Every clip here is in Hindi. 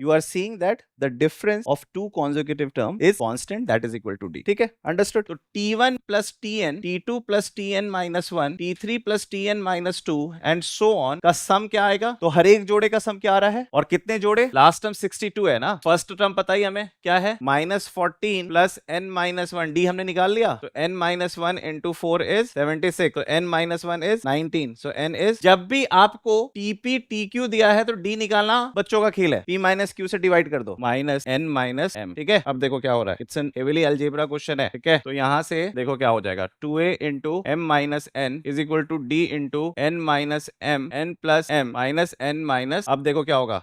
you are seeing that the difference of two consecutive terms is constant, that is equal to d. ठीक है, understood? तो t1 plus tn, t2 plus tn minus 1, t3 plus tn minus 2 and so on का सम क्या आएगा? तो हर एक जोड़े का सम क्या आ रहा है और कितने जोड़े? लास्ट टर्म 62 है ना, फर्स्ट टर्म पता ही हमें क्या है, -14 प्लस n minus 1, d हमने निकाल लिया, तो n minus 1 into 4 is 76, तो n minus 1 is 19, so n is, जब भी आपको tp tq दिया है तो d निकालना बच्चों का खेल है, p minus q से डिवाइड कर दो, माइनस n minus m। ठीक है, अब देखो क्या हो रहा है, it's an heavily algebra question है। ठीक है, तो यहां से देखो क्या हो जाएगा, 2a into m minus n is equal to d into n minus m, n plus m minus n minus, अब देखो क्या होगा,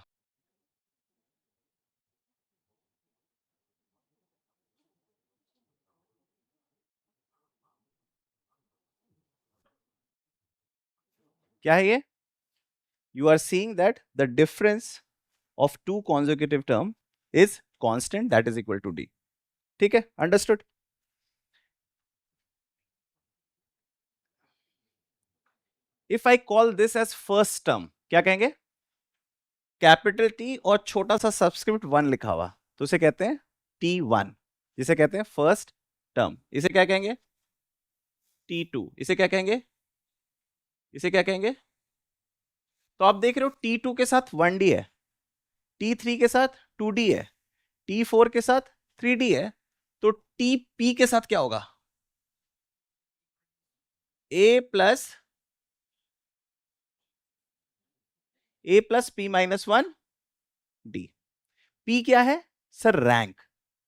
क्या है ये, you are seeing that the difference of two consecutive term is constant, that is equal to d। ठीक है, understood? if I call this as first term, क्या कहेंगे, कैपिटल टी और छोटा सा सब्सक्रिप्ट 1 लिखा हुआ, तो उसे कहते हैं t1, जिसे कहते हैं फर्स्ट टर्म। इसे क्या कहेंगे, t2, इसे क्या कहेंगे, इसे क्या कहेंगे, तो आप देख रहे हो t2 के साथ 1d है, t3 के साथ 2d है, t4 के साथ 3d है, तो tp के साथ क्या होगा, a plus p minus 1 d। p क्या है sir, rank,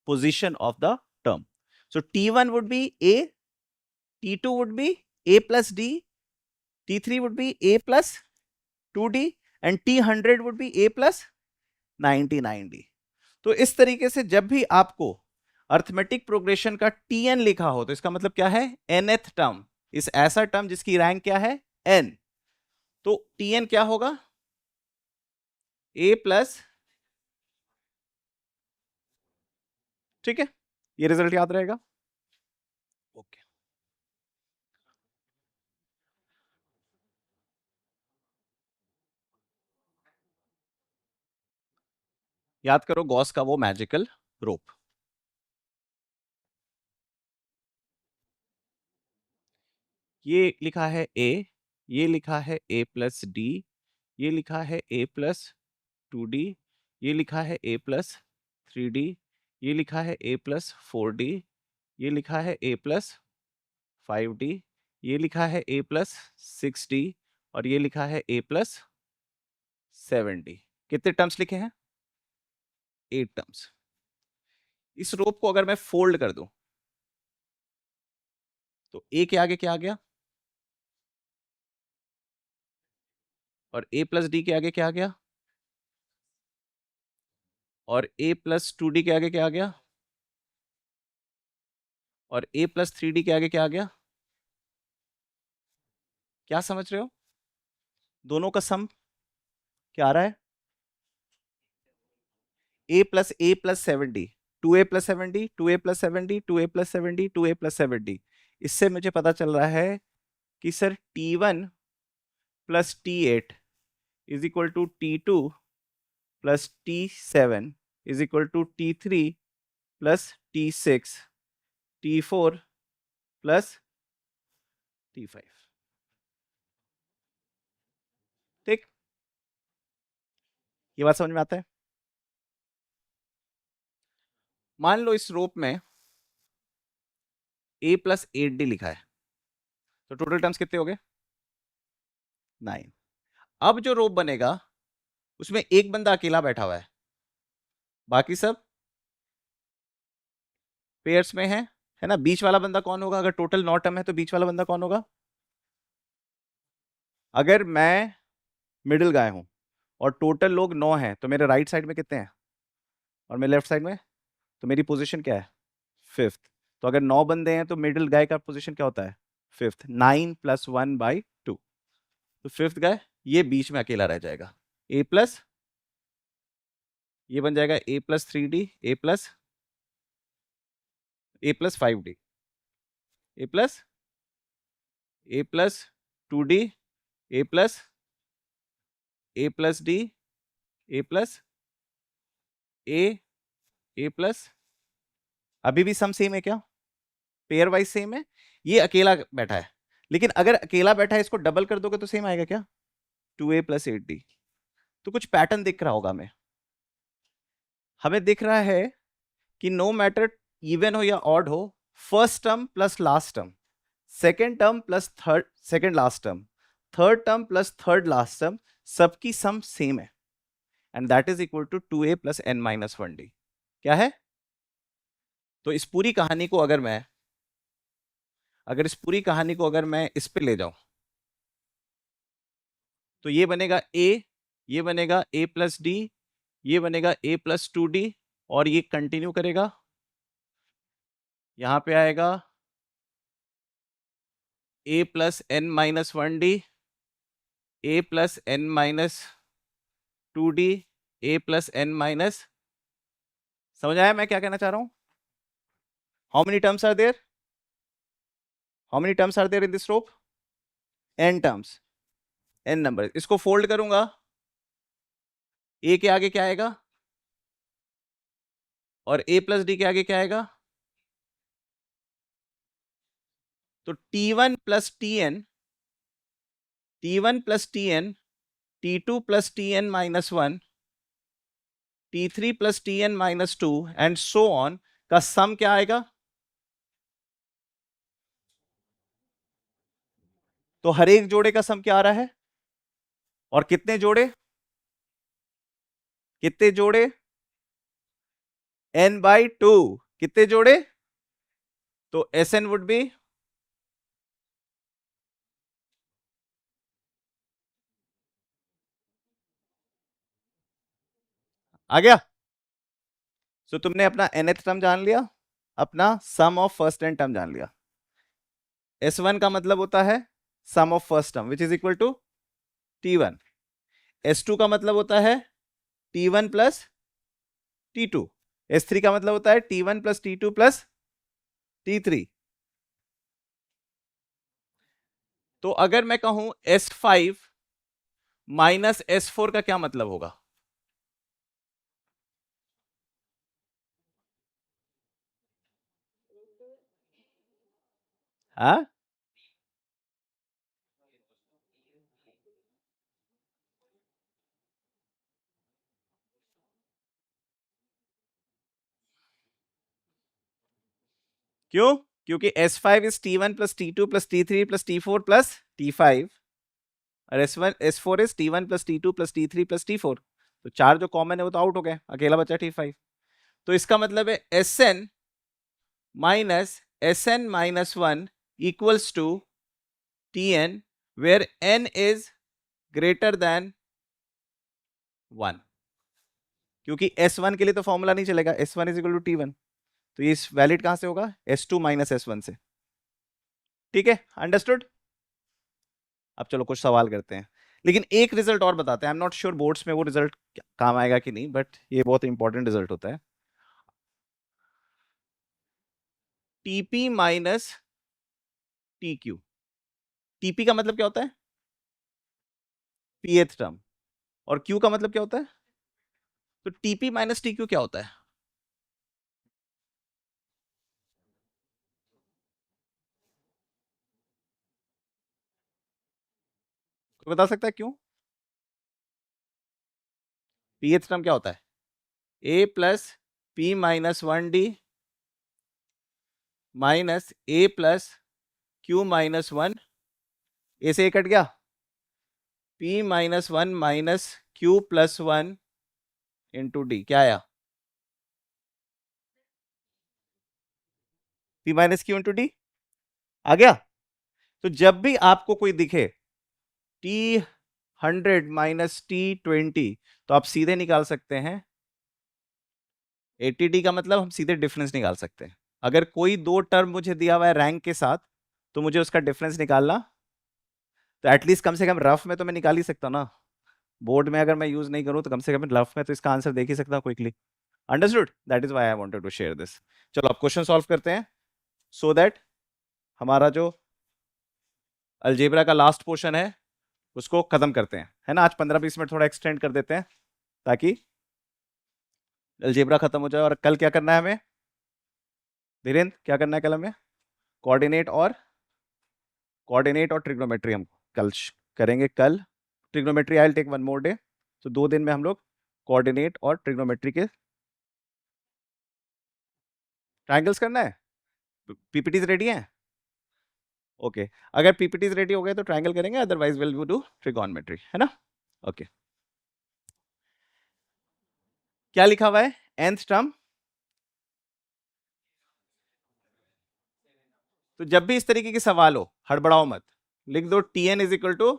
position of the term, so t1 would be a, t2 would be a plus d, t3 would be a plus 2d and t100 would be a plus 99d। तो इस तरीके से जब भी आपको अर्थमेटिक प्रोग्रेशन का tn लिखा हो तो इसका मतलब क्या है, nth टर्म, इस ऐसा टर्म जिसकी रैंक क्या है n, तो tn क्या होगा, a प्लस, ठीक है, ये रिजल्ट याद रहेगा। ओके, याद करो गॉस का वो मैजिकल रोप। ये लिखा है a, ये लिखा है a प्लस d, ये लिखा है a प्लस 2d, ये लिखा है a प्लस 3d, ये लिखा है a प्लस 4d, ये लिखा है a प्लस 5d, ये लिखा है a प्लस 6d और ये लिखा है a प्लस 7d। कितने टर्म्स लिखे हैं, 8 टर्म्स। इस रोप को अगर मैं फोल्ड कर दूं तो a के आगे क्या आ गया, और a प्लस d के आगे क्या आ गया, और a प्लस 2d के आगे क्या आ गया, और a प्लस 3d के आगे क्या आ गया, क्या समझ रहे हो, दोनों का सम क्या आ रहा है, a plus 7d, 2a plus 7d, 2a plus 7d, 2a plus 7d, 2a plus 7d। इससे मुझे पता चल रहा है कि sir t1 plus t8 is equal to t2 plus t7 is equal to t3 plus t6, t4 plus t5। ठीक, ये बात समझ में आता है। मान लो इस रोप में a प्लस 8d लिखा है, तो टोटल टर्म्स कितने हो गए, 9। अब जो रोप बनेगा उसमें एक बंदा अकेला बैठा हुआ है, बाकी सब पेयर्स में है ना, बीच वाला बंदा कौन होगा, अगर टोटल 9 टर्म है तो बीच वाला बंदा कौन होगा, अगर मैं मिडिल गाय हूं और टोटल लोग 9 हैं तो मेरे राइट साइड में कितने हैं, और मेरे लेफ्ट साइड में, तो मेरी पोजीशन क्या है, फिफ्थ। तो अगर 9 बंदे हैं तो मिडिल गाय का पोजीशन क्या होता है, फिफ्थ, 9 प्लस 1/2, तो फिफ्थ गाय ये बीच में अकेला रह जाएगा, a प्लस, ये बन जाएगा a plus 3d, a plus 5d, a plus, a plus 2d, a plus, a plus d, a plus A plus, अभी भी सम सेम है क्या? पेयर वाइज सेम है। ये अकेला बैठा है, लेकिन अगर अकेला बैठा है इसको डबल कर दोगे तो सेम आएगा क्या? 2a plus 8d। तो कुछ पैटर्न दिख रहा होगा हमें दिख रहा है कि नो मैटर इवन हो या ऑड हो, first term plus last term, second term plus third second last term, third term plus third last term, सबकी सम सेम है, and that is equal to 2a plus n minus 1d। क्या है? तो इस पूरी कहानी को अगर मैं इस पे ले जाऊं तो ये बनेगा a, ये बनेगा a प्लस डी, ये बनेगा a प्लस 2d, और ये कंटिन्यू करेगा, यहां पे आएगा a plus n minus 1d, a plus n minus 2d, a plus n minus, समझ आया मैं क्या कहना चाह रहा हूं? How many terms are there? How many terms are there in this rope? n terms, n number. इसको फोल्ड करूंगा, a के आगे क्या आएगा और a प्लस डी के आगे क्या आएगा? तो t1 plus tn, t1 plus tn, t2 plus tn minus 1, t3 plus tn minus 2 and so on का सम क्या आएगा? तो हर एक जोड़े का सम क्या आ रहा है? और कितने जोड़े? कितने जोड़े? n/2। कितने जोड़े? तो Sn वुड बी, आ गया? तो तुमने अपना nth टर्म जान लिया, अपना sum of first n term जान लिया। S1 का मतलब होता है sum of first term which is equal to T1। S2 का मतलब होता है T1 प्लस T2। S3 का मतलब होता है T1 plus T2 plus T3। तो अगर मैं कहूं S5 माइनस S4 का क्या मतलब होगा? हाँ, क्यों? क्योंकि S5 is T1 plus T2 plus T3 plus T4 plus T5, और S4 is T1 plus T2 plus T3 plus T4। तो चार जो कॉमन है वो तो आउट हो गए, अकेला बचा T5। तो इसका मतलब है Sn minus Sn minus 1 equals to Tn where n is greater than 1। क्योंकि S1 के लिए तो फॉर्मूला नहीं चलेगा, S1 is equal to T1। तो ये वैलिड कहां से होगा? S2 माइनस S1 से। ठीक है, अंडरस्टूड? अब चलो कुछ सवाल करते हैं, लेकिन एक रिजल्ट और बताते हैं। I am not sure boards में वो रिजल्ट काम आएगा कि नहीं, बट ये बहुत इंपॉर्टेंट रिजल्ट होता है। TP minus TQ. टीपी का मतलब क्या होता है? पीएथ टर्म। और क्यू का मतलब क्या होता है? तो टीपी माइनस टीक्यू क्या होता है? कोई बता सकता है क्यों? पीएथ टर्म क्या होता है? A plus P minus 1d minus A plus Q minus 1। A से ए कट गया, P minus 1 minus Q plus 1 into D. क्या आया? P minus Q into D आ गया। तो जब भी आपको कोई दिखे T100 माइनस T20, तो आप सीधे निकाल सकते हैं 80D का मतलब, हम सीधे डिफरेंस निकाल सकते हैं। अगर कोई दो टर्म मुझे दिया हुआ है रैंक के साथ, तो मुझे उसका डिफरेंस निकालना, तो एटलीस्ट कम से कम रफ में तो मैं निकाल ही सकता हूं ना। बोर्ड में अगर मैं यूज नहीं करूं तो कम से कम रफ में तो इसका आंसर देख ही सकता हूं quickly. Understood? That is why I wanted to share this. चलो अब क्वेश्चन सॉल्व करते हैं, सो दैट हमारा जो अलजेब्रा का लास्ट पोर्शन है उसको खत्म करते हैं, है ना। आज 15-20 मिनट थोड़ा एक्सटेंड कर देते हैं ताकि अलजेब्रा खत्म हो जाए। और कल क्या करना है हमें धीरेन्द्र, क्या करना है कल हमें? कोऑर्डिनेट और ट्रिग्नोमेट्री हम कल करेंगे। कल trigonometry I will take one more day. तो 2 दिन में हम लोग कोऑर्डिनेट और ट्रिग्नोमेट्री के ट्रायंगल्स करना है। पीपीटीज रेडी हैं? ओके अगर पीपीटीज रेडी हो गए तो ट्रायंगल करेंगे, अदरवाइज विल डू ट्रिगोनोमेट्री, है ना? ओके क्या लिखा हुआ है nth टर्म? तो जब भी इस तरीके के सवाल हो हड़बड़ाओ मत, लिख दो tn is equal to,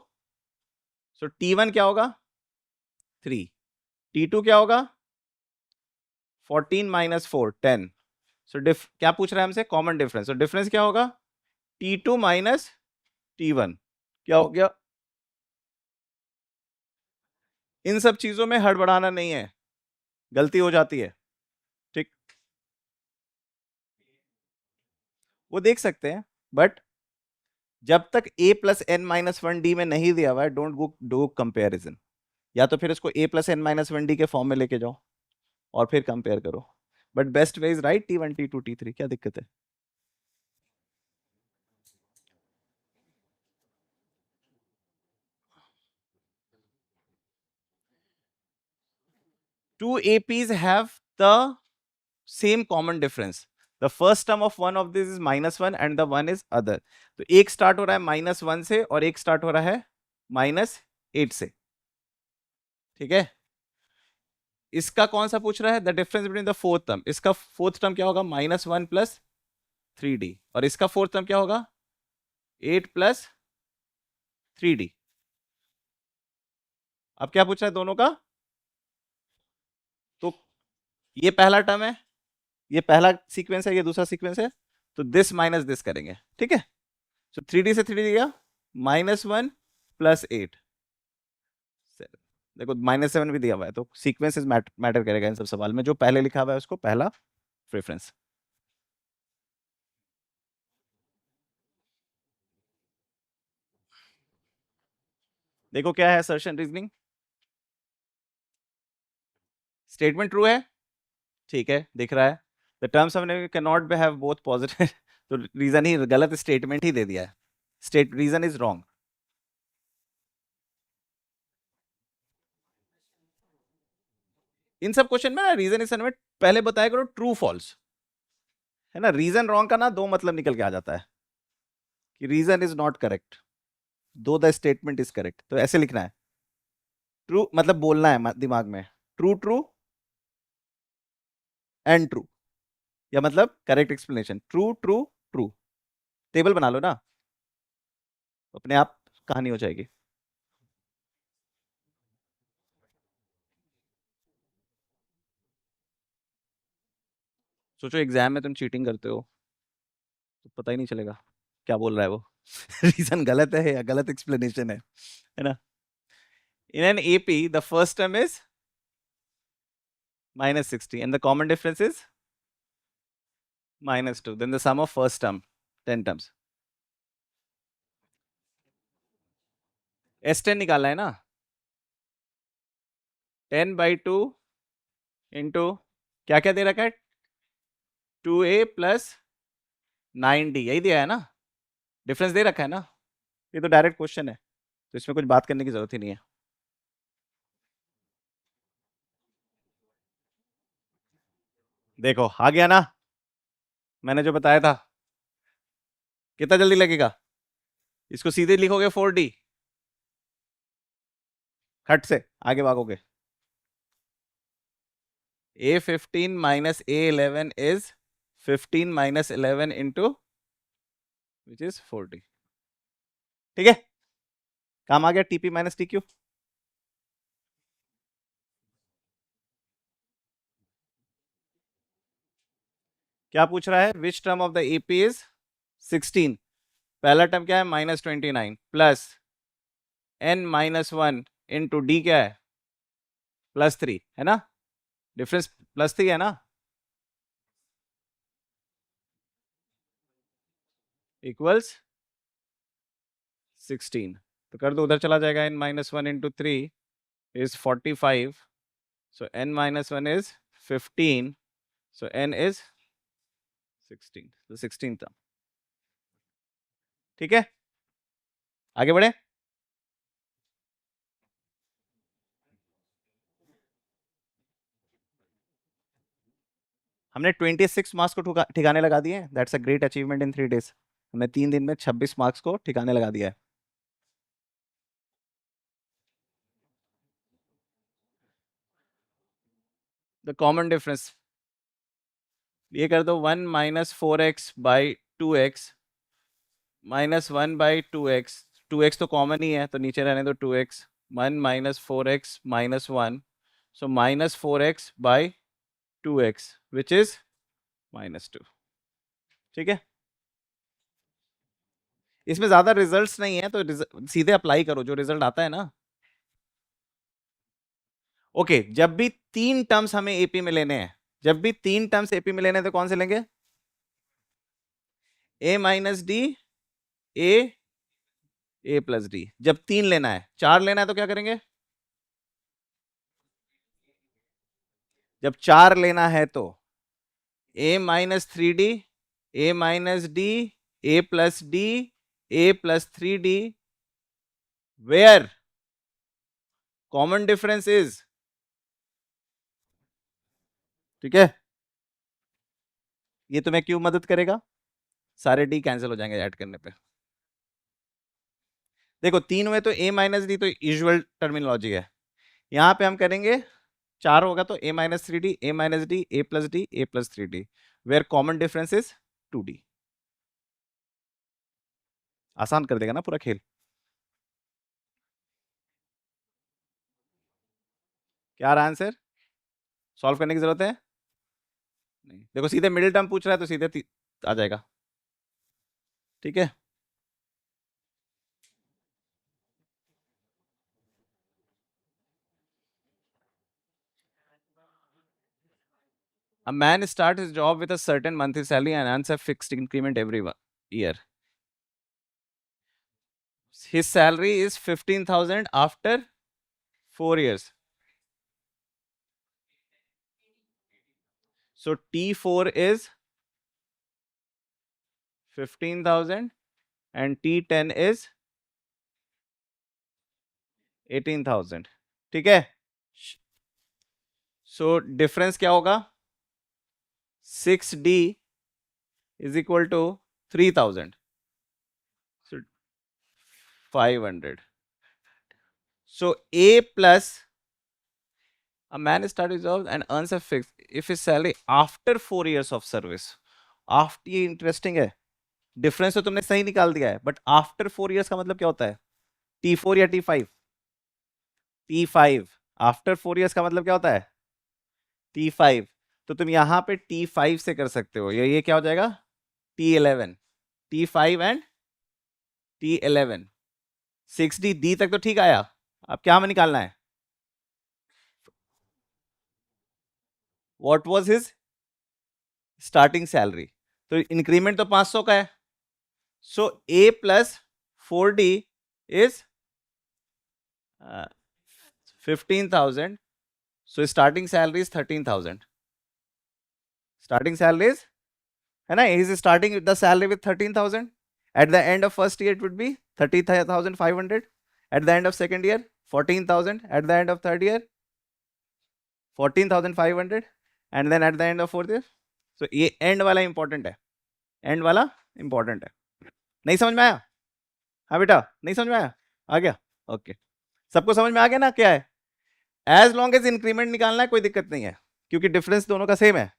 so t1 क्या होगा 3, t2 क्या होगा 14 माइनस 4 10। सो क्या पूछ रहा है हमसे? Common difference. सो डिफरेंस क्या होगा t2 माइनस t1। क्या हो गया? इन सब चीजों में हड़बड़ाना नहीं है, गलती हो जाती है। ठीक, वो देख सकते हैं, बट जब तक a plus n minus one d में नहीं दिया हुआ है डोंट गो डू कंपेरिजन। या तो फिर इसको a plus n minus one d के फॉर्म में लेके जाओ और फिर कंपेयर करो। But best way is write t1 t2 t3, क्या दिक्कत है? Two APs have the same common difference. The first term of one of this is -1 and the one is other. तो एक स्टार्ट हो रहा है -1 से और एक स्टार्ट हो रहा है -8 से। ठीक है, इसका कौन सा पूछ रहा है? The difference between the fourth term. इसका फोर्थ टर्म क्या होगा? -1 प्लस 3d। और इसका फोर्थ टर्म क्या होगा? 8 प्लस 3d। अब क्या पूछ रहा है दोनों का? तो ये पहला टर्म है, ये पहला सीक्वेंस है, ये दूसरा सीक्वेंस है, तो दिस माइनस दिस करेंगे। ठीक है, तो 3d से 3d गया, -1 प्लस 8। देखो -7 भी दिया हुआ है, तो सीक्वेंसेस मैटर करेगा इन सब सवाल में। जो पहले लिखा हुआ है उसको पहला प्रेफरेंस। देखो क्या है असर्शन रीजनिंग, स्टेटमेंट ट्रू है, ठीक है दिख रहा है। The terms of can not have both positive तो रीजन ही गलत, स्टेटमेंट ही दे दिया है, स्टेट रीजन इज रॉन्ग। इन सब क्वेश्चन में ना रीजन इस में पहले बताया करो ट्रू फॉल्स, है ना? रीजन रॉन्ग का ना दो मतलब निकल के आ जाता है कि रीजन इज नॉट करेक्ट दो द स्टेटमेंट इज करेक्ट। तो ऐसे लिखना है, ट्रू मतलब बोलना है दिमाग में, ट्रू ट्रू एंड ट्रू, या मतलब correct explanation, true true true. Table बना लो ना, अपने आप कहानी हो जाएगी। सोचो एग्जाम में तुम चीटिंग करते हो तो पता ही नहीं चलेगा क्या बोल रहा है वो रीजन गलत है या गलत एक्सप्लेनेशन है ना? In an AP the first term is -60 and the common difference is -2, then the sum of first term 10 terms। S10 निकालना है ना, 10/2 इंटू क्या क्या दे रखा है? 2a प्लस 9d, यही दिया है ना? डिफरेंस दे रखा है ना? ये तो डायरेक्ट क्वेश्चन है, तो इसमें कुछ बात करने की जरूरत ही नहीं है। देखो आ गया ना, मैंने जो बताया था। कितना जल्दी लगेगा? इसको सीधे लिखोगे 4d, खट से आगे भागोगे। A15 minus A11 is 15 minus 11 into which is 40। ठीक है, काम आ गया TP माइनस TQ। क्या पूछ रहा है? Which term of the AP is 16। पहला टर्म क्या है? -29 plus n minus 1 into D क्या है? +3, है ना? डिफरेंस +3 है ना? इक्वल्स 16। तो कर दो, उधर चला जाएगा। n minus 1 into 3 is 45, so n minus 1 is 15, so n is 16, so 16 term. ठीक है, आगे बढ़े। हमने 26 मार्क्स को ठिकाने लगा दिए। That's a great achievement in 3 days। हमने 3 दिन में 26 मार्क्स को ठिकाने लगा दिया है। द कॉमन डिफरेंस ये कर दो, 1 minus 4x by 2x minus 1 by 2x। 2x तो कॉमन ही है तो नीचे रहने दो 2x। 1 minus 4x minus 1, so minus 4x by 2x which is -2। ठीक है, इसमें ज्यादा रिजल्ट्स नहीं है तो सीधे अप्लाई करो जो रिजल्ट आता है ना। ओके, जब भी 3 टर्म्स हमें एपी में लेने हैं, जब भी 3 टर्म्स एपी में लेने हैं तो कौन से लेंगे? a minus D, A plus D. जब 3 लेना है, 4 लेना है तो क्या करेंगे? जब 4 लेना है तो a minus 3d, a minus d, a plus d, a plus 3d, where common difference is. ठीक है, ये तुम्हें क्यों मदद करेगा? सारे डी कैंसिल हो जाएंगे ऐड करने पे। देखो 3 में तो a माइनस डी तो यूजुअल टर्मिनोलॉजी है, यहां पे हम करेंगे 4 होगा तो a minus 3d, a minus d, a plus d, a plus 3d, where common difference is 2d। आसान कर देगा ना पूरा खेल। क्या रहा आंसर? सॉल्व करने की जरूरत है नहीं। देखो सीधे मिडिल टर्म पूछ रहा है तो सीधे आ जाएगा। ठीक है, a man starts his job with a certain monthly salary and earns a fixed increment every year. His salary is 15,000 after 4 years. So T4 is 15,000 and T10 is 18,000। ठीक है, सो डिफरेंस क्या होगा? 6D is equal to 3,000, so 500। So A plus a man starts his job and earns a fixed if his salary after 4 years of service। After, ये इंटरेस्टिंग है, डिफरेंस तो तुमने सही निकाल दिया है बट आफ्टर 4 years का मतलब क्या होता है? T4 या T5? T5। आफ्टर 4 years का मतलब क्या होता है? T5। तो तुम यहां पे T5 से कर सकते हो, ये क्या हो जाएगा? T11। T5 and T11। 6D D तक तो ठीक आया, अब क्या हमें निकालना है? What was his starting salary? तो इंक्रीमेंट तो 500 का है, so A plus 4D is 15,000, so starting salary is 13,000। Starting salary is, है ना, is starting the salary with 13,000। At the end of first year it would be 30,500। At the end of second year 14,000। At the end of third year 14,500 and then at the end of fourth year. सो ये एंड वाला इंपॉर्टेंट है, एंड वाला इंपॉर्टेंट है। नहीं समझ में आया? हाँ बेटा, नहीं समझ में आया? आ गया? ओके, सबको समझ में आ गया ना क्या है? एज लॉन्ग एज इंक्रीमेंट निकालना है कोई दिक्कत नहीं है क्योंकि डिफरेंस दोनों का सेम है,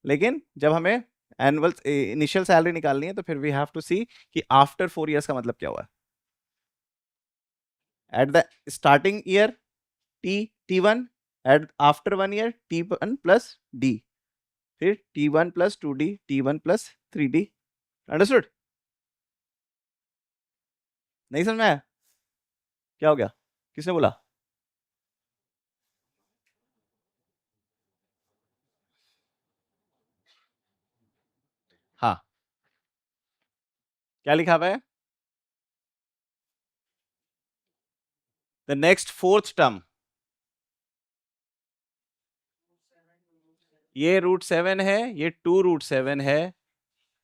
लेकिन जब हमें एनुअल इनिशियल सैलरी निकालनी है तो फिर वी हैव टू सी कि आफ्टर 4 years का मतलब क्या हुआ है। At the starting year T1, at after 1 year T1 plus d, फिर T1 plus 2D, T1 plus 3D। Understood? नहीं समझ में आया? क्या हो गया? किसने बोला? हाँ, क्या लिखा हुआ है? द नेक्स्ट फोर्थ टर्म, ये √7 है, ये 2√7 है,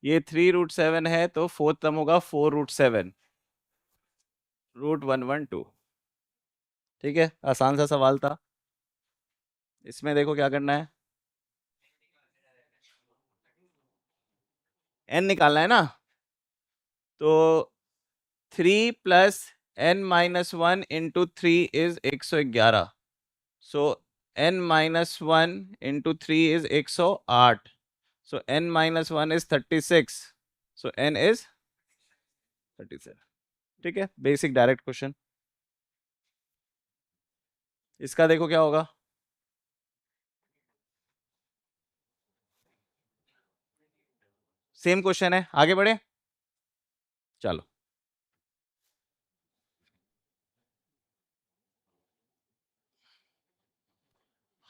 ये 3√7 है, तो फोर्थ टर्म होगा 4√7 √112। ठीक है, आसान सा सवाल था। इसमें देखो क्या करना है, n निकालना है ना, तो 3 plus n-1 into 3 is 111। So n-1 into 3 is 108। So n-1 is 36। So n is 37। ठीक है, बेसिक डायरेक्ट क्वेश्चन। इसका देखो क्या होगा, सेम क्वेश्चन है, आगे बढ़े चलो।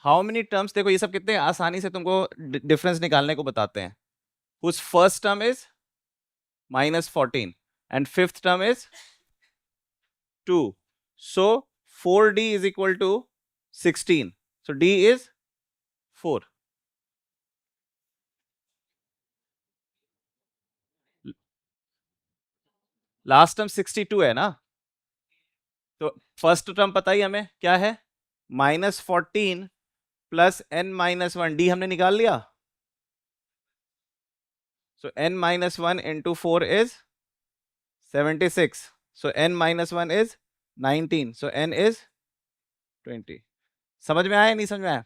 हाउ मेनी टर्म्स, देखो ये सब कितने आसानी से तुमको डिफरेंस निकालने को बताते हैं। Whose first term is -14 and fifth term is 2। So 4d is equal to 16. So d is 4. Last term 62 है ना, तो फर्स्ट टर्म पता ही हमें क्या है, -14 प्लस n-1, डी हमने निकाल लिया। सो n-1 into 4 is 76। So n-1 is 19। So n is 20। समझ में आया नहीं समझ में आया?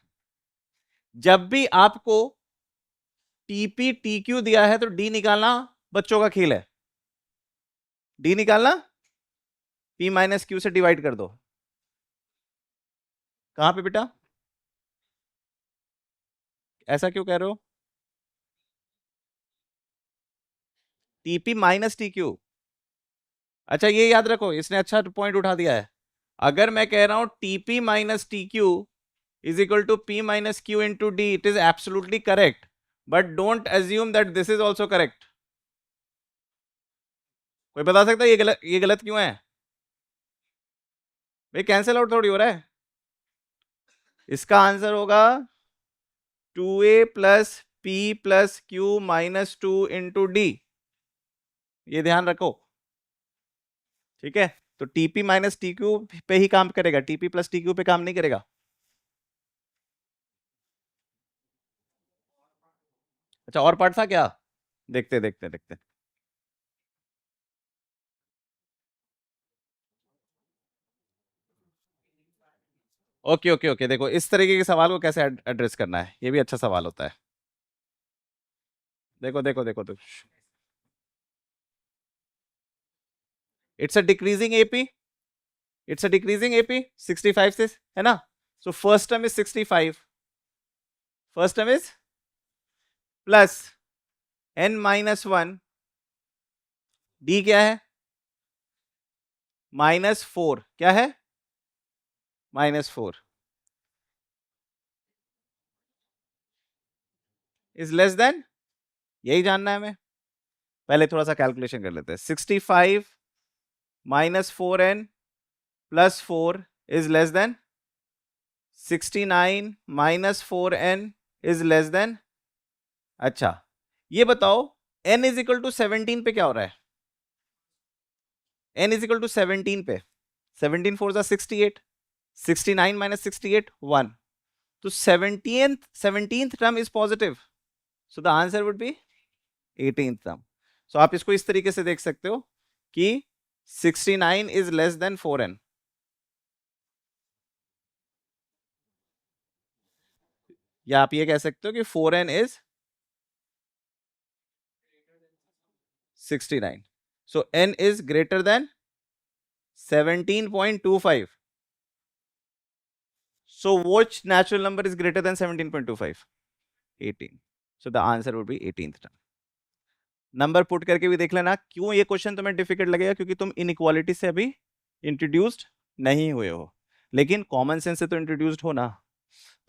जब भी आपको टीपी टीक्यू दिया है तो डी निकालना बच्चों का खेल है। डी निकालना p माइनस क्यू से डिवाइड कर दो। कहां पे बेटा, ऐसा क्यों कह रहे हो? TP minus T Q. अच्छा ये याद रखो, इसने अच्छा पॉइंट उठा दिया है। अगर मैं कह रहा हूं TP minus T Q is equal to P minus Q into D, it is absolutely correct, but don't assume that this is also correct. कोई बता सकता है ये गलत क्यों है? भाई कैंसिल आउट थोड़ी हो रहा है। इसका आंसर होगा 2a plus P plus Q minus 2 into D. ये ध्यान रखो, ठीक है? तो टीपी माइनस टी क्यू पे ही काम करेगा, टीपी प्लस टी क्यू पे काम नहीं करेगा। अच्छा और पार्ट था क्या, देखते देखते देखते। ओके ओके ओके, देखो इस तरीके के सवाल को कैसे एड्रेस करना है, ये भी अच्छा सवाल होता है। देखो देखो देखो देखो, it's a decreasing AP, it's a decreasing AP 65 से, है ना? So first term is 65, first term is plus n-1, D क्या है, -4, क्या है, -4 इज लेस देन, यही जानना है हमें। पहले थोड़ा सा कैलकुलेशन कर लेते हैं। 65 -4n plus 4 is less than 69 -4n is less than. अच्छा ये बताओ n इज इक्वल टू 17 पे क्या हो रहा है? n इज इक्वल टू 17 पे 17 4 जा 68, 69 माइनस 68 1, तो 17th term is positive, so the answer would be 18th term. So आप इसको इस तरीके से देख सकते हो कि 69 इज लेस देन 4n, या आप ये कह सकते हो कि 4n is 69। So n is greater then 17.25। So which natural number is greater than 17.25? 18. So the answer would be 18th term. Number put करके भी देख लेना। क्यों ये क्वेश्चन तुम्हें डिफिकल्ट लगेगा? क्योंकि तुम इनइक्वालिटी से अभी इंट्रोड्यूस्ड नहीं हुए हो, लेकिन कॉमन सेंस से तो इंट्रोड्यूस्ड हो ना,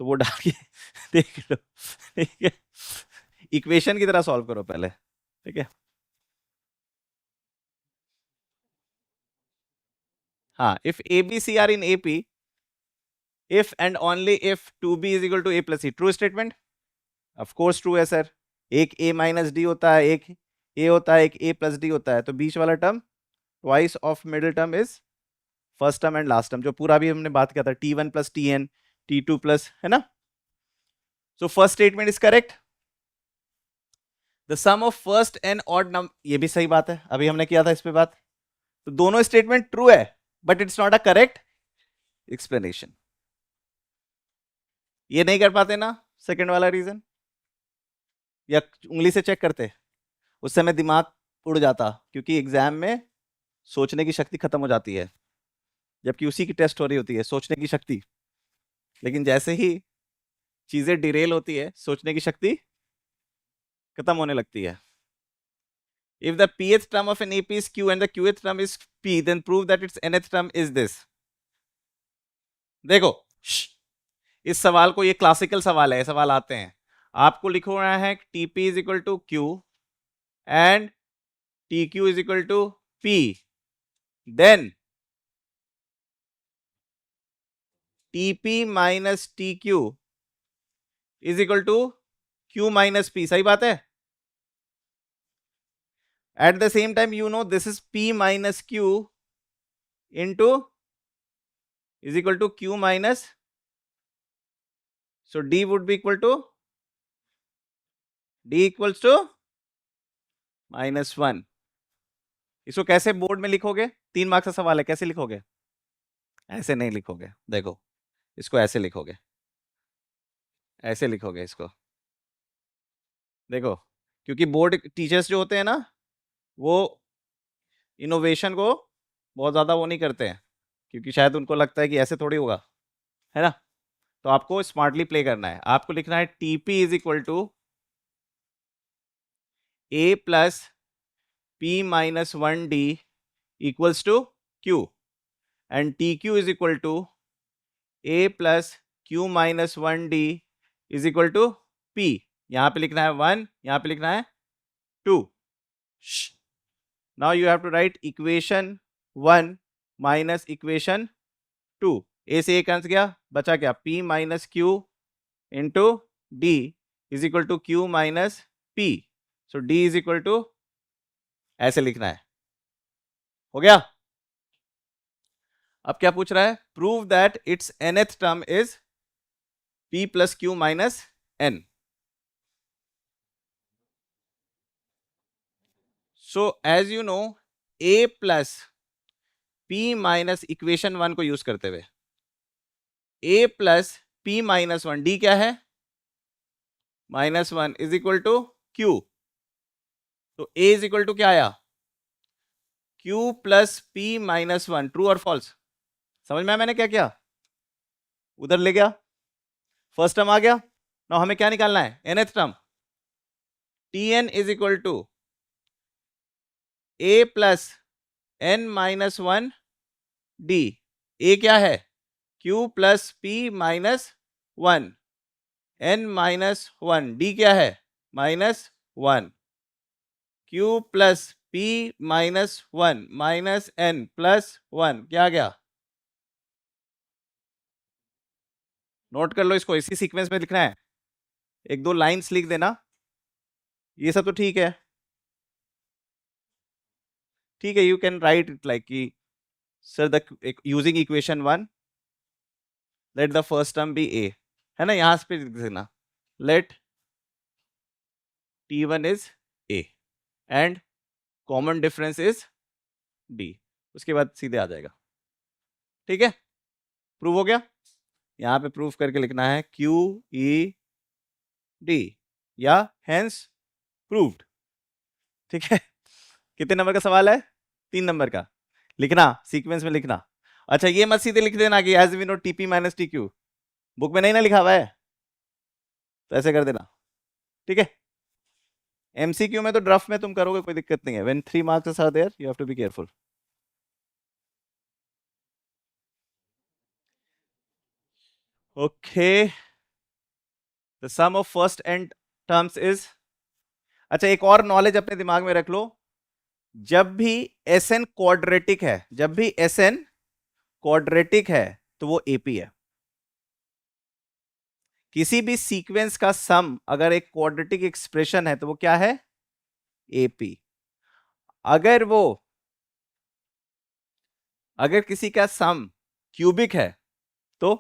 तो वो डाल के देख लो, ठीक है? इक्वेशन की तरह सॉल्व करो पहले, ठीक है? हाँ, if A B C are in A P, if and only if 2b is equal to a plus c, true statement? Of course true है सर, एक a माइनस डी होता है, एक a होता है, एक a प्लस डी होता है, तो बीच वाला term twice of middle term is first term and last term, जो पूरा भी हमने बात किया था, t1 plus tn, t2 plus, है ना। So first statement is correct. The sum of first and odd number, ये भी सही बात है, अभी हमने किया था इस पे बात, तो दोनों स्टेटमेंट ट्रू है, but it's not a correct explanation. ये नहीं कर पाते ना सेकंड वाला रीजन, या उंगली से चेक करते, उस समय दिमाग उड़ जाता, क्योंकि एग्जाम में सोचने की शक्ति खत्म हो जाती है, जबकि उसी की टेस्ट हो रही होती है, सोचने की शक्ति। लेकिन जैसे ही चीजें डिरेल होती है, सोचने की शक्ति खत्म होने लगती है। If the pth term of an AP is Q and the qth term is P, then prove that its nth term is this. देखो, इस सवाल को, ये क्लासिकल सवाल है, सवाल आते हैं, आपको लिखना है TP is equal to Q and TQ is equal to P, then TP minus TQ is equal to Q minus P, सही बात है। At the same time, you know this is P minus Q into is equal to Q minus, so D would be equal to D equals to -1। इसको कैसे बोर्ड में लिखोगे, 3 मार्क्स का सवाल है, कैसे लिखोगे, ऐसे नहीं लिखोगे, देखो इसको ऐसे लिखोगे, ऐसे लिखोगे इसको, देखो, क्योंकि बोर्ड टीचर्स जो होते हैं ना, वो इनोवेशन को बहुत ज्यादा वो नहीं करते हैं, क्योंकि शायद उनको लगता है कि ऐसे थोड़ी होगा, है ना। तो आपको स्मार्टली प्ले करना है, आपको लिखना है TP is equal to A plus P minus 1D equals to Q, and TQ is equal to A plus Q minus 1D is equal to P। यहां पे लिखना है 1, यहां पे लिखना है 2। Now you have to write equation 1 minus equation 2। A से ए कैंसिल गया, बचा क्या, P minus Q into D is equal to Q minus P, so D is equal to, ऐसे लिखना है, हो गया। अब क्या पूछ रहा है, prove that it's nth term is P plus Q minus N। So as you know, A plus P minus equation 1 को यूज करते हुए, A plus P minus 1, D क्या है, -1 इज इक्वल टू Q, तो A इज इक्वल टू क्या आया, Q plus P minus 1, true और फॉल्स, समझ में आया मैंने क्या किया, उधर ले गया, फर्स्ट टर्म आ गया। नाउ हमें क्या निकालना है, nth term, Tn is equal to A plus N minus 1 D। A क्या है, Q plus P minus 1, N minus 1, D क्या है, -1, Q plus P minus 1 minus N plus 1, क्या आ गया, नोट कर लो इसको, इसी सीक्वेंस में लिखना है, एक दो लाइंस लिख देना, ये सब तो ठीक है, ठीक है, you can write it like कि sir the using equation 1 let the first term be A, है ना, यहां पे लिख देना, let T1 is A and common difference is D, उसके बाद सीधे आ जाएगा, ठीक है, प्रूव हो गया। यहां पे प्रूफ करके लिखना है QED या हेंस प्रूव्ड, ठीक है। कितने नंबर का सवाल है, 3 नंबर का, लिखना सीक्वेंस में लिखना। अच्छा, ये मत सीधे लिख देना कि as we know TP minus TQ, book में नहीं ना लिखा हुआ है, तो ऐसे कर देना, ठीक है। MCQ में तो ड्राफ्ट में तुम करोगे, कोई दिक्कत नहीं है, when 3 marks are there you have to be careful. Okay, the sum of first and terms is, अच्छा एक और नॉलेज अपने दिमाग में रख लो, जब भी SN क्वाड्रेटिक है, जब भी SN क्वाड्रेटिक है तो वो AP है, किसी भी सीक्वेंस का सम अगर एक क्वाड्रेटिक एक्सप्रेशन है तो वो क्या है? एपी। अगर वो अगर किसी का सम क्यूबिक है तो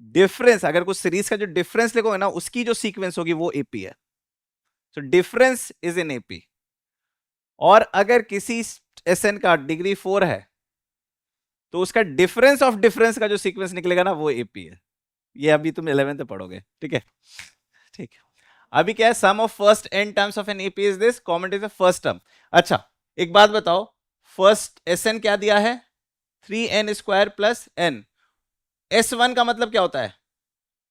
डिफरेंस, अगर कुछ सीरीज का जो डिफरेंस लिखोगे ना उसकी जो सीक्वेंस होगी वो एपी है। तो डिफरेंस इज इन एपी। और अगर किसी एसएन का डिग्री 4 है तो उसका डिफरेंस ऑफ डिफरेंस का जो सीक्वेंस निकलेगा ना वो एपी है। ये अभी तुम 11th में पढ़ोगे, ठीक है? ठीक है। अभी क्या है, sum of first n terms of an AP is this, common is the first term. अच्छा, एक बात बताओ, फर्स्ट एस एन क्या दिया है? 3n² plus N. S1 का मतलब क्या होता है?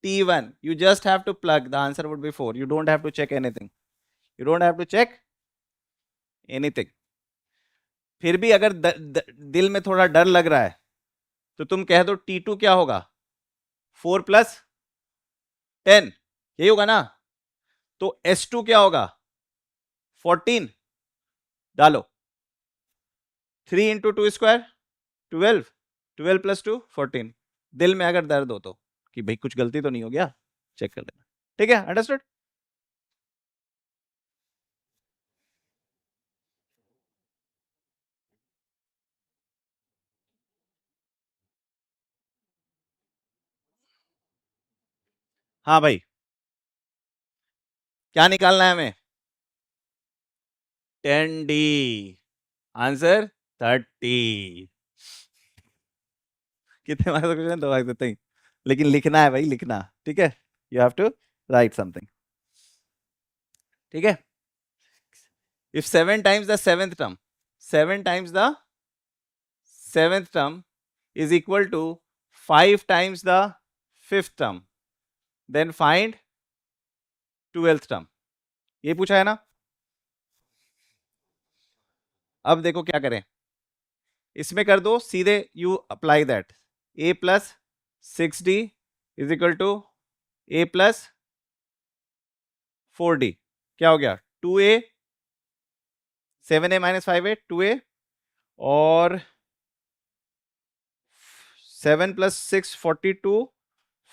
T1। You just have to plug, the answer would be 4. You don't have to check anything. You don't have to check anything. फिर भी अगर दिल में थोड़ा डर लग रहा है तो तुम कह दो T2 क्या होगा? 4 प्लस 10, यही होगा ना? तो S2 क्या होगा? 14 डालो। 3 × 2 ² 12, 12 प्लस 2 14। दिल में अगर दर्द हो तो कि भाई कुछ गलती तो नहीं हो गया, चेक कर लेना। ठीक है, अंडरस्टूड? हाँ भाई, क्या निकालना है हमें? 10D। आंसर 30। कितने मार्क्स का क्वेश्चन? 2 मार्क्स देते ही, लेकिन लिखना है भाई, लिखना। ठीक है, you have to write something. ठीक है। If 7 times the seventh term, 7 times the seventh term is equal to 5 times the fifth term, then find 12th term। ये पूछा है ना? अब देखो क्या करें, इसमें कर दो सीधे, you apply that. a plus 6d is equal to a plus 4d। क्या हो गया? 2a, 7a minus 5a 2a, और 7 plus 6 42,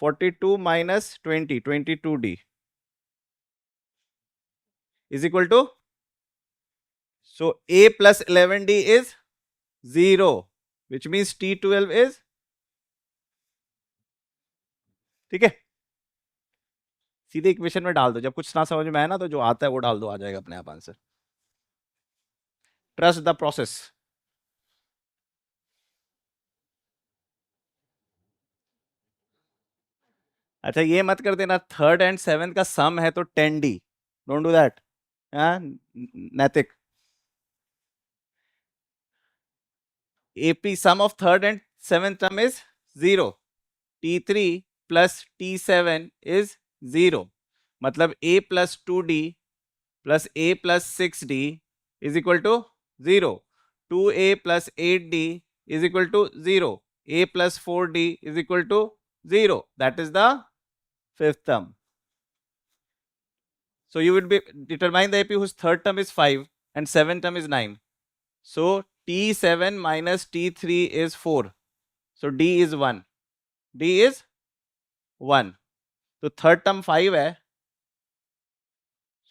42 minus 20 22d is equal to, so a plus 11d is 0, which means t12 is, ठीक है? सीधे इक्वेशन में डाल दो, जब कुछ ना समझ में आए ना तो जो आता है वो डाल दो, आ जाएगा अपने आप आंसर। Trust the process. अच्छा, ये मत कर देना थर्ड एंड सेवेंथ का सम है तो 10D, डोंट डू दैट। नैतिक। AP sum of third and seventh term is 0। T3 plus T7 is 0। मतलब a plus 2D plus a plus 6D is equal to 0। 2a plus 8D is equal to 0। a plus 4D is equal to 0। That is the fifth term। So you would be determine the AP whose third term is 5 and seventh term is 9। So T7 minus T3 is 4। So D is 1। D is 1। तो थर्ड टर्म 5 है,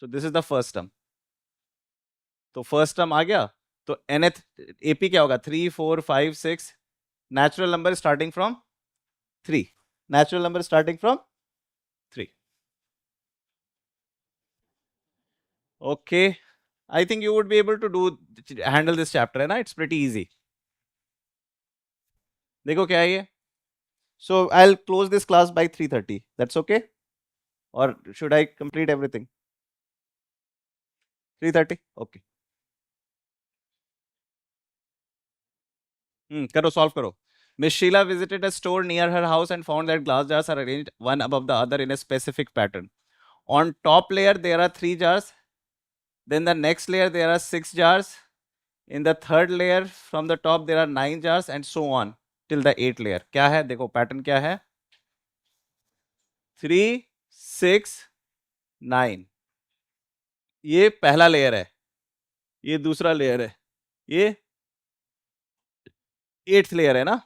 so this is the first term. तो फर्स्ट टर्म आ गया, तो nth AP क्या होगा? 3 4 5 6, natural number starting from 3। Natural number starting from 3। Okay, I think you would be able to do handle this chapter, है ना? It's pretty easy. देखो क्या है ये। So I will close this class by 3:30, that's okay? और should I complete everything? 3:30, okay. करो, सॉल्व करो। Miss Sheila visited a store near her house and found that glass jars are arranged one above the other in a specific pattern. On top layer there are 3 jars, then the next layer there are 6 jars, in the third layer from the top there are 9 jars and so on till the 8th layer। क्या है देखो, पैटर्न क्या है? 3 6 9। ये पहला लेयर है, ये दूसरा लेयर है, ये 8th लेयर है ना?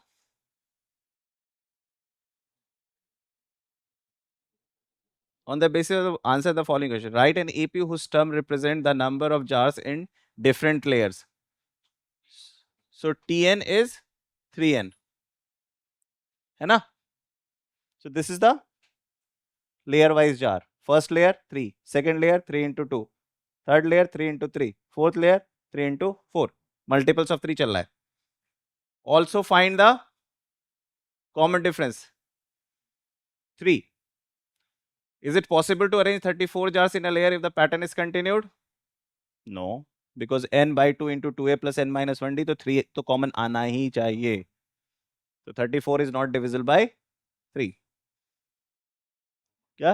On the basis of answer the following question. Write an AP whose term represent the number of jars in different layers. So Tn is 3n, है ना? So this is the layer wise jar. First layer 3, second layer 3 into 2, third layer 3 into 3, fourth layer 3 into 4. Multiples of 3 चल रहा है. Also find the common difference. 3. Is it possible to arrange 34 jars in a layer if the pattern is continued? No, because n by 2 into 2a plus n minus 1d, तो 3 तो common आना ही चाहिए. तो 34 is not divisible by 3. क्या?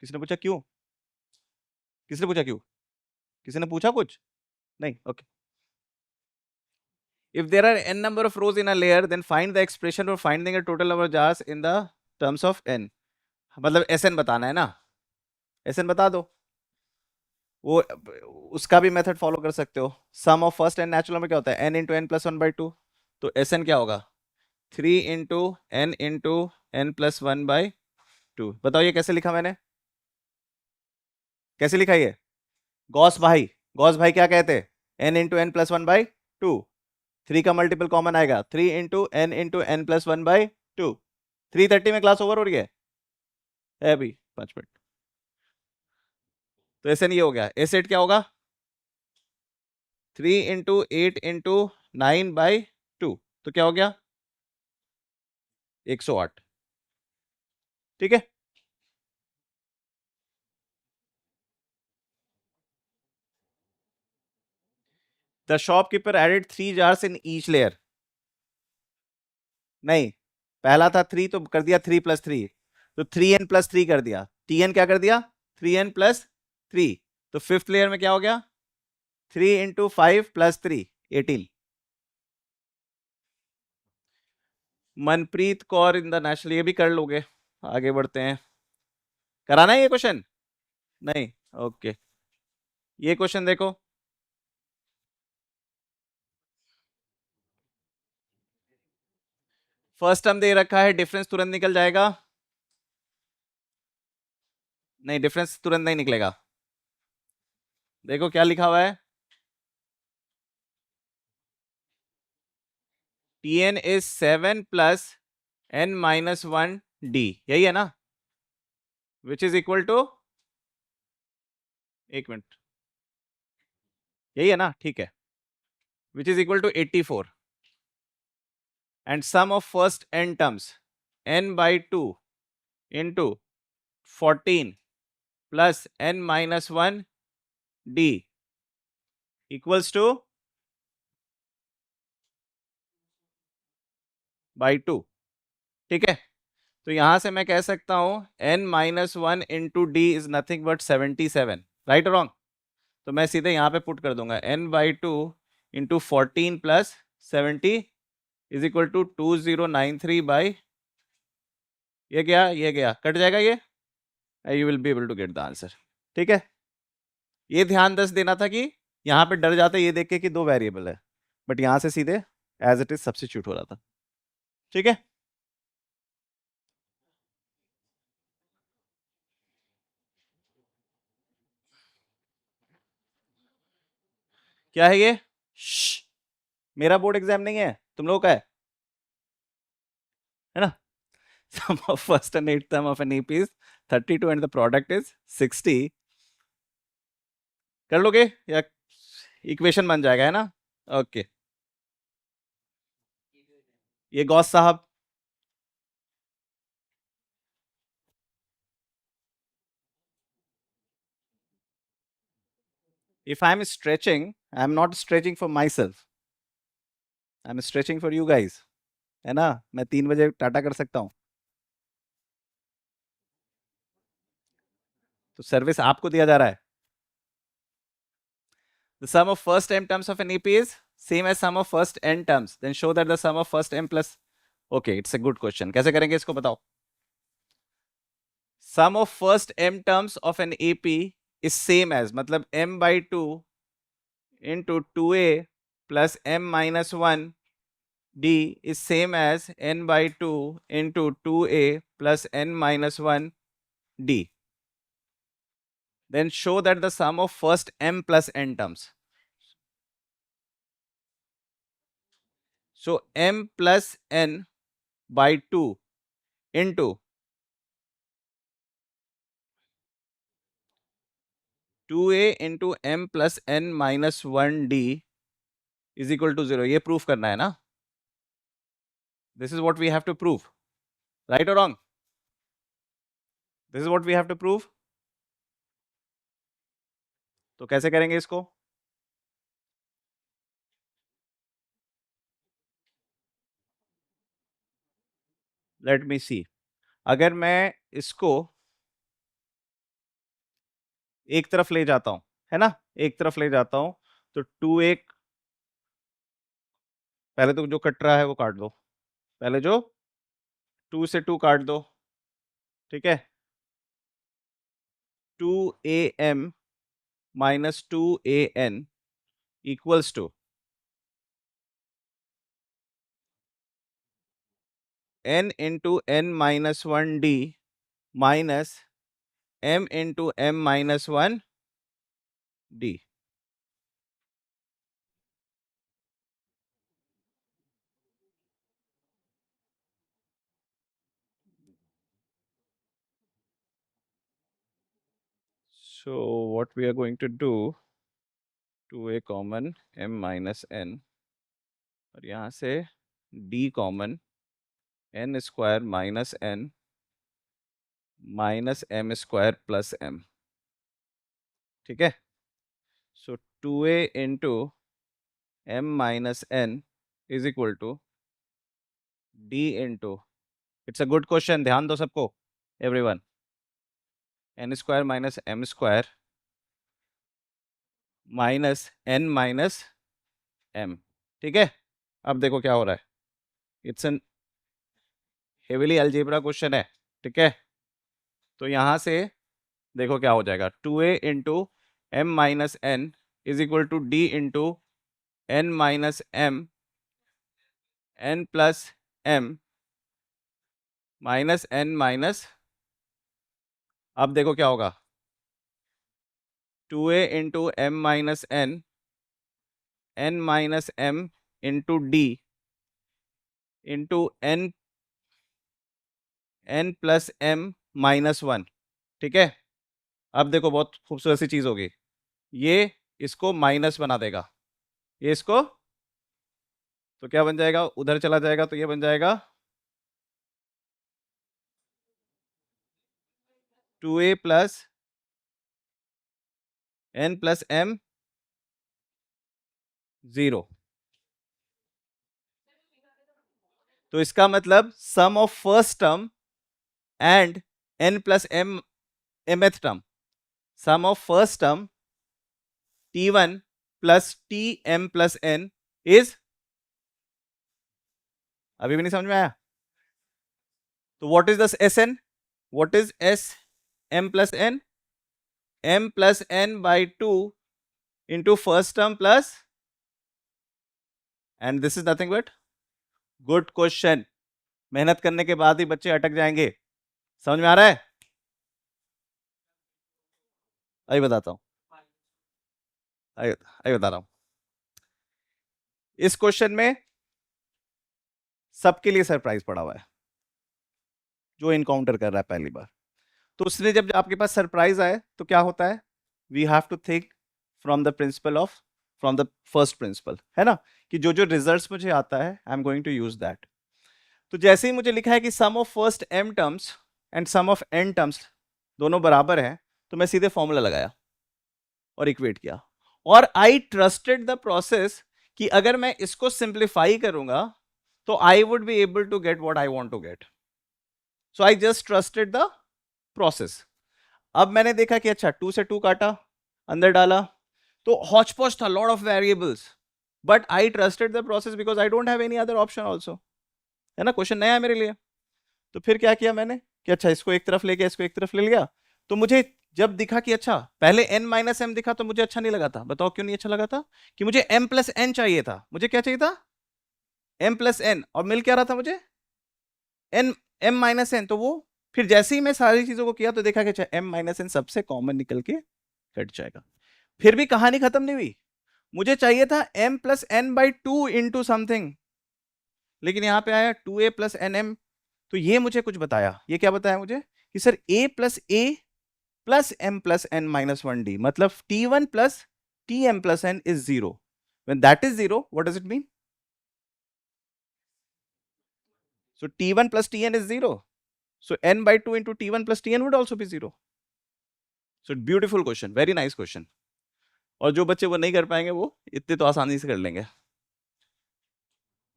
किसने पूछा क्यों? किसने पूछा क्यों? किसी ने पूछा कुछ? नहीं, okay. If there are n number of rows in a layer, then find the expression for finding a total number of jars in the terms of n. मतलब Sn बताना है ना? Sn बता दो. वो उसका भी मेथड फॉलो कर सकते हो. Sum of first n natural number क्या होता है? n into n plus one by two. तो Sn क्या होगा? 3 into n plus one by two. बताओ ये कैसे लिखा मैंने? कैसे लिखा ये? गॉस भाई क्या कहते हैं? n into n plus one by two. 3 का मल्टीपल कॉमन आएगा. 3 into n plus one by two. 3:30 में क्लास ओवर हो रही है अभी 5 मिनट. तो Sn ये हो गया. S8 क्या होगा? 3 इंटू 8 इंटू 9 बाई 2. तो क्या हो गया? 108. ठीक है. The shopkeeper added 3 jars in each layer. नहीं, पहला था 3 तो कर दिया 3 प्लस 3, तो 3n प्लस 3 कर दिया. tn क्या कर दिया? 3n plus 3. तो फिफ्थ लेयर में क्या हो गया? 3 into 5 plus 3 18. Manpreet Kaur in the national, ये भी कर लोगे. आगे बढ़ते हैं. कराना है ये क्वेश्चन? नहीं, ओके. ये क्वेश्चन देखो. फर्स्ट टर्म दे रखा है, डिफरेंस तुरंत निकल जाएगा. नहीं, डिफरेंस तुरंत नहीं निकलेगा. देखो क्या लिखा हुआ है. Tn is 7 plus n minus 1 d. यही है ना? Which is equal to, एक मिनट, यही है ना? ठीक है. Which is equal to 84. And sum of first n terms n by 2 into 14 plus n minus 1 d equals to by 2. ठीक है. तो यहां से मैं कह सकता हूं n minus 1 into d is nothing but 77. Right और रॉन्ग? तो मैं सीधे यहां पे पुट कर दूंगा n by 2 into 14 plus 70 is equal to 2093 by, ये गया कट जाएगा ये. You will be able to get the answer. ठीक है. ये ध्यान दस देना था कि यहां पे डर जाते ये देख के कि दो वेरिएबल है, बट यहां से सीधे एज इट इज सब्स्टिट्यूट हो रहा था. ठीक है. क्या है ये? मेरा बोर्ड एग्जाम नहीं है, तुम लोगों का है ना? Sum of first and eighth term of an AP is 32 and the product is 60. कर लोगे या इक्वेशन बन जाएगा, है ना? ओके. ये गॉस साहब, if I'm stretching, I'm not stretching for myself, I'm stretching for you guys, है ना? मैं 3 बजे टाटा कर सकता हूँ. तो सर्विस आपको दिया जा रहा है. The sum of first m terms of an AP is same as sum of first n terms. Then show that the sum of first m plus. Okay, it's a good question. कैसे करेंगे इसको बताओ. Sum of first m terms of an AP is same as, मतलब m by 2 into 2a plus m minus 1 d is same as n by 2 into 2a plus n minus 1 d. then show that the sum of first m plus n terms. So m plus n by 2 into 2a into m plus n minus 1d is equal to 0. ये प्रूफ करना है ना? This is what we have to prove. Right or wrong? This is what we have to prove. तो कैसे करेंगे इसको? Let me see. अगर मैं इसको एक तरफ ले जाता हूं, है ना, एक तरफ ले जाता हूं, तो 2a, पहले तो जो कट रहा है वो काट दो, पहले जो 2 से 2 काट दो, ठीक है, 2am minus 2an equals to n into n minus 1d minus m into m minus 1d. So what we are going to do, 2a common m minus n, और यहाँ से d common n square minus n minus m square plus m, ठीक है. So 2a into m minus n is equal to d into, it's a good question, ध्यान दो सबको, everyone, n square minus m square minus n minus m, ठीक है. अब देखो क्या हो रहा है, it's an heavily algebra question है, ठीक है. तो यहां से देखो क्या हो जाएगा, 2a into m minus n is equal to d into n minus m n plus m minus n minus, अब देखो क्या होगा, 2a into m minus n n minus m into d into n n plus m minus 1, ठीक है. अब देखो बहुत खूबसूरत सी चीज होगी, ये इसको माइनस बना देगा, ये इसको, तो क्या बन जाएगा, उधर चला जाएगा तो ये बन जाएगा 2a plus n plus m 0. तो इसका मतलब sum of first term and n plus m mth term, sum of first term t1 plus tm plus n is, अभी भी नहीं समझ में आया? तो what is the Sn, what is s m plus n, m plus n by 2 into first term plus, and this is nothing but, good question, मेहनत करने के बाद ही बच्चे अटक जाएंगे. समझ में आ रहा है? अभी बताता हूं, अभी बता रहा हूं. इस क्वेश्चन में सबके लिए सरप्राइज पड़ा हुआ है, जो इनकाउंटर कर रहा है पहली बार. तो उसने जब आपके पास सरप्राइज आए तो क्या होता है, we have to think from the principle of, from the first principle, है ना, कि जो जो रिजल्ट्स मुझे आता है I am going to use that. तो जैसे ही मुझे लिखा है कि sum of first m terms and sum of n terms दोनों बराबर हैं, तो मैं सीधे फॉर्मूला लगाया और इक्वेट किया, और आई ट्रस्टेड द प्रोसेस कि अगर मैं इसको सिंप्लीफाई करूंगा तो I would be able to get what I want to get. So I just trusted the process. अब मैंने देखा कि अच्छा 2 से 2 काटा, अंदर डाला, तो हॉच पॉच था, lot of variables, but I trusted the process because I don't have any other option also, है ना, क्वेश्चन नया है मेरे लिए. तो फिर क्या किया मैंने कि अच्छा इसको एक तरफ ले गया, इसको एक तरफ ले लिया. तो मुझे जब दिखा कि अच्छा पहले n माइनस एम दिखा तो मुझे अच्छा नहीं लगा था. बताओ क्यों नहीं अच्छा लगा था? कि मुझे m प्लस एन चाहिए था. मुझे क्या चाहिए था? m प्लस एन, और मिल क्या रहा था मुझे? n m minus n. तो वो फिर जैसे ही मैं सारी चीजों को किया तो देखा कि अच्छा m माइनस एन सबसे कॉमन निकल के कट जाएगा। फिर भी कहानी खत्म नहीं हुई, मुझे चाहिए था m plus n by two into something, लेकिन यहां पे आया 2a प्लस एन एम। तो ये मुझे कुछ बताया, ये क्या बताया मुझे कि sir a plus m plus n minus one D, मतलब t1 plus tm plus n is zero. When that is zero what does it mean? So t1 plus tn is zero, so n by 2 into t1 plus tn would also be zero. So beautiful question, very nice question. और जो बच्चे वो नहीं कर पाएंगे वो इतने तो आसानी से कर लेंगे।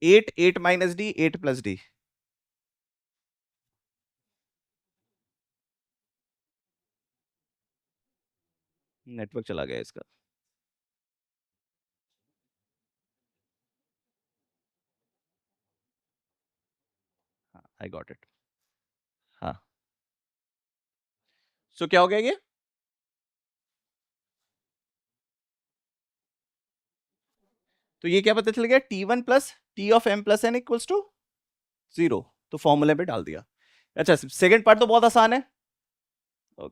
8 minus D 8 plus D, network चला गया इसका। I got it. हाँ, सो क्या हो गया ये? तो ये क्या पता चल गया, t1 plus T of m plus n equals to zero, तो फॉर्मूले पे डाल दिया। अच्छा, सेकंड पार्ट तो बहुत आसान है,